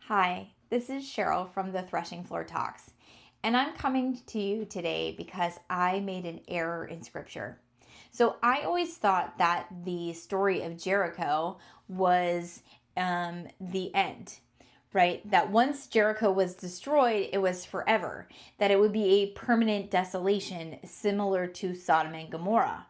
Hi, this is Cheryl from the Threshing Floor Talks, and I'm coming to you today because I made an error in scripture. So I always thought that the story of Jericho was the end, right? That once Jericho was destroyed, it was forever, that it would be a permanent desolation similar to Sodom and Gomorrah.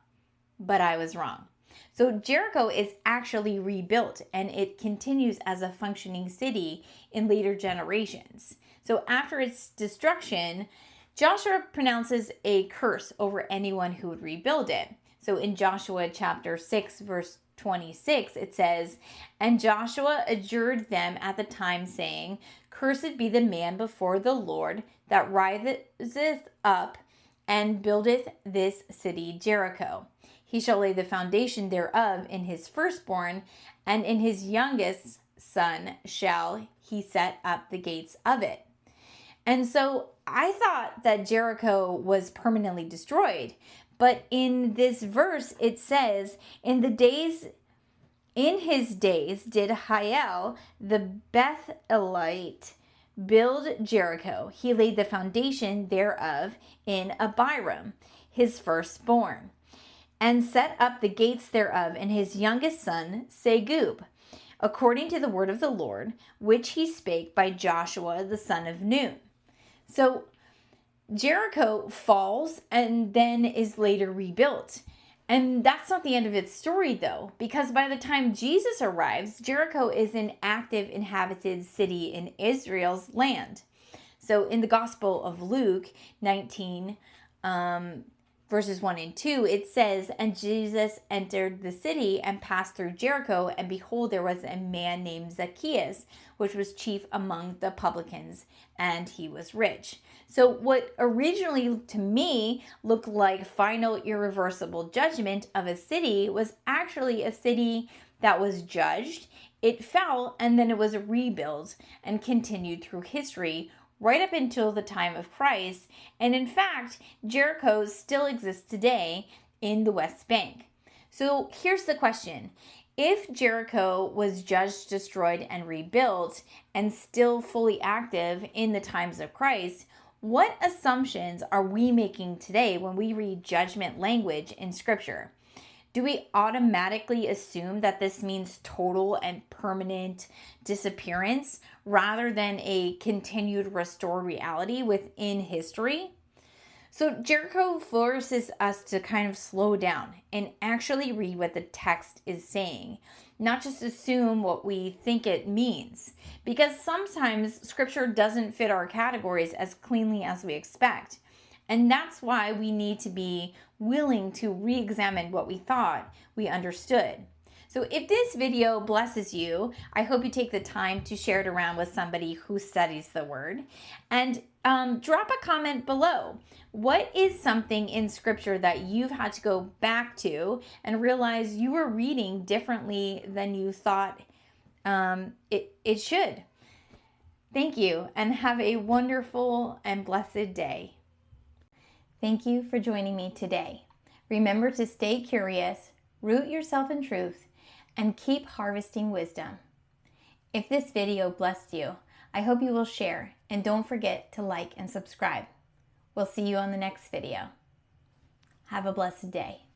But I was wrong. So Jericho is actually rebuilt and it continues as a functioning city in later generations. So after its destruction, Joshua pronounces a curse over anyone who would rebuild it. So in Joshua chapter 6, verse 26, it says, "And Joshua adjured them at the time, saying, Cursed be the man before the Lord that riseth up and buildeth this city Jericho. He shall lay the foundation thereof in his firstborn, and in his youngest son shall he set up the gates of it." And so I thought that Jericho was permanently destroyed. But in this verse, it says, in his days did Hiel the Bethelite build Jericho. He laid the foundation thereof in Abiram, his firstborn, and set up the gates thereof in his youngest son Segub, according to the word of the Lord, which he spake by Joshua the son of Nun. So Jericho falls and then is later rebuilt. And that's not the end of its story, though, because by the time Jesus arrives, Jericho is an active inhabited city in Israel's land. So in the Gospel of Luke 19, verses 1 and 2, it says, "And Jesus entered the city and passed through Jericho, and behold, there was a man named Zacchaeus, which was chief among the publicans, and he was rich." So what originally to me looked like final irreversible judgment of a city was actually a city that was judged. It fell, and then it was rebuilt and continued through history right up until the time of Christ. And in fact, Jericho still exists today in the West Bank. So here's the question. If Jericho was judged, destroyed, and rebuilt, and still fully active in the times of Christ, what assumptions are we making today when we read judgment language in Scripture? Do we automatically assume that this means total and permanent disappearance rather than a continued restored reality within history? So Jericho forces us to kind of slow down and actually read what the text is saying, not just assume what we think it means, because sometimes scripture doesn't fit our categories as cleanly as we expect. And that's why we need to be willing to re-examine what we thought we understood. So if this video blesses you, I hope you take the time to share it around with somebody who studies the word. And drop a comment below. What is something in scripture that you've had to go back to and realize you were reading differently than you thought it should? Thank you, and have a wonderful and blessed day. Thank you for joining me today. Remember to stay curious, root yourself in truth, and keep harvesting wisdom. If this video blessed you, I hope you will share, and don't forget to like and subscribe. We'll see you on the next video. Have a blessed day.